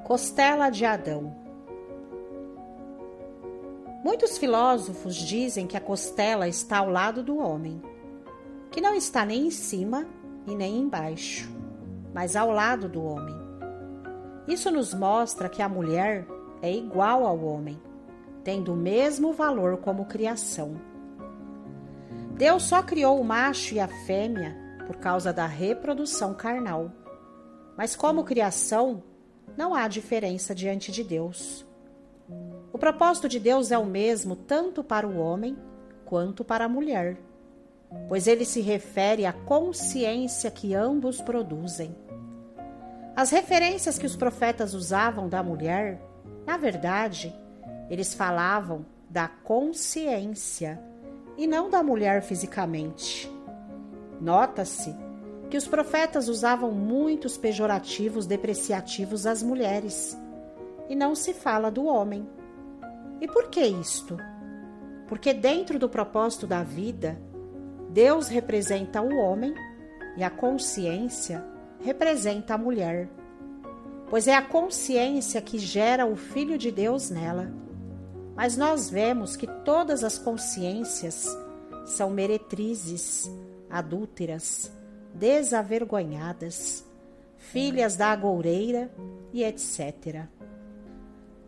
Costela de Adão. Muitos filósofos dizem que a costela está ao lado do homem, que não está nem em cima e nem embaixo, mas ao lado do homem. Isso nos mostra que a mulher é igual ao homem, tendo o mesmo valor como criação. Deus só criou o macho e a fêmea por causa da reprodução carnal, mas como criação, não há diferença diante de Deus. O propósito de Deus é o mesmo tanto para o homem quanto para a mulher, pois ele se refere à consciência que ambos produzem. As referências que os profetas usavam da mulher, na verdade, eles falavam da consciência e não da mulher fisicamente. Nota-se que os profetas usavam muitos pejorativos depreciativos às mulheres, e não se fala do homem. E por que isto? Porque dentro do propósito da vida, Deus representa o homem e a consciência representa a mulher, pois é a consciência que gera o Filho de Deus nela. Mas nós vemos que todas as consciências são meretrizes, adúlteras, desavergonhadas, filhas da agoureira e etc.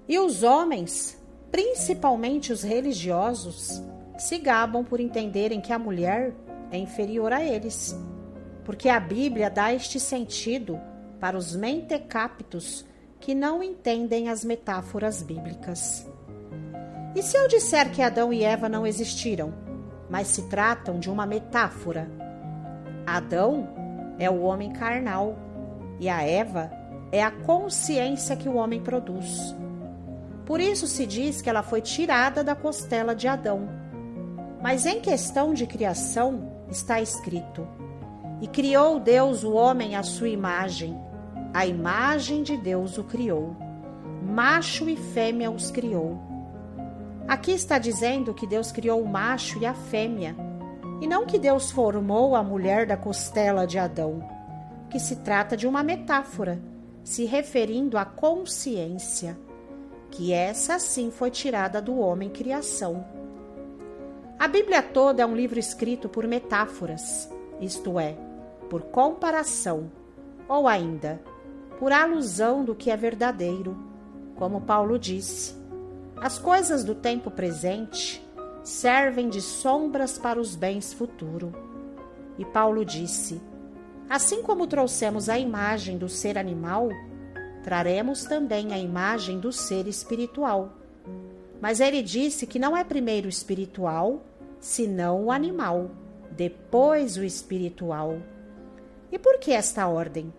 E os homens, principalmente os religiosos, se gabam por entenderem que a mulher é inferior a eles, porque a Bíblia dá este sentido para os mentecaptos que não entendem as metáforas bíblicas. E se eu disser que Adão e Eva não existiram, mas se tratam de uma metáfora? Adão é o homem carnal e a Eva é a consciência que o homem produz. Por isso se diz que ela foi tirada da costela de Adão. Mas em questão de criação está escrito: e criou Deus o homem à sua imagem, a imagem de Deus o criou, macho e fêmea os criou. Aqui está dizendo que Deus criou o macho e a fêmea, e não que Deus formou a mulher da costela de Adão, que se trata de uma metáfora, se referindo à consciência, que essa sim foi tirada do homem criação. A Bíblia toda é um livro escrito por metáforas, isto é, por comparação, ou ainda, por alusão do que é verdadeiro, como Paulo disse. As coisas do tempo presente servem de sombras para os bens futuros. E Paulo disse: assim como trouxemos a imagem do ser animal, traremos também a imagem do ser espiritual. Mas ele disse que não é primeiro o espiritual, senão o animal, depois o espiritual. E por que esta ordem?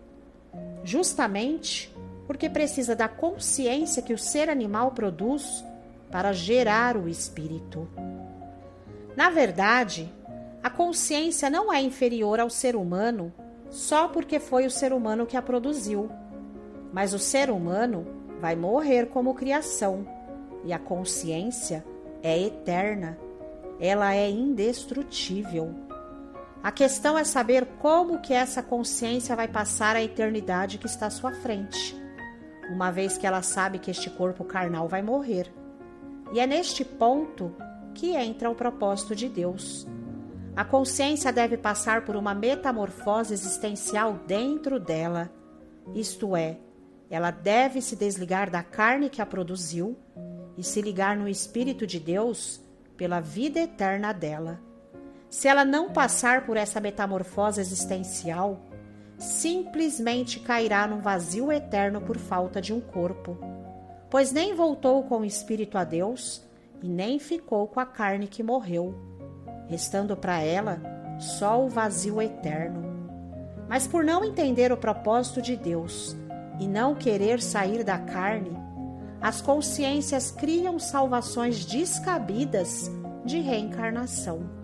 Justamente porque precisa da consciência que o ser animal produz para gerar o espírito. Na verdade, a consciência não é inferior ao ser humano só porque foi o ser humano que a produziu. Mas o ser humano vai morrer como criação e a consciência é eterna, ela é indestrutível. A questão é saber como que essa consciência vai passar a eternidade que está à sua frente, uma vez que ela sabe que este corpo carnal vai morrer. E é neste ponto que entra o propósito de Deus. A consciência deve passar por uma metamorfose existencial dentro dela, isto é, ela deve se desligar da carne que a produziu e se ligar no Espírito de Deus pela vida eterna dela. Se ela não passar por essa metamorfose existencial, simplesmente cairá num vazio eterno por falta de um corpo, pois nem voltou com o Espírito a Deus e nem ficou com a carne que morreu, restando para ela só o vazio eterno. Mas por não entender o propósito de Deus e não querer sair da carne, as consciências criam salvações descabidas de reencarnação.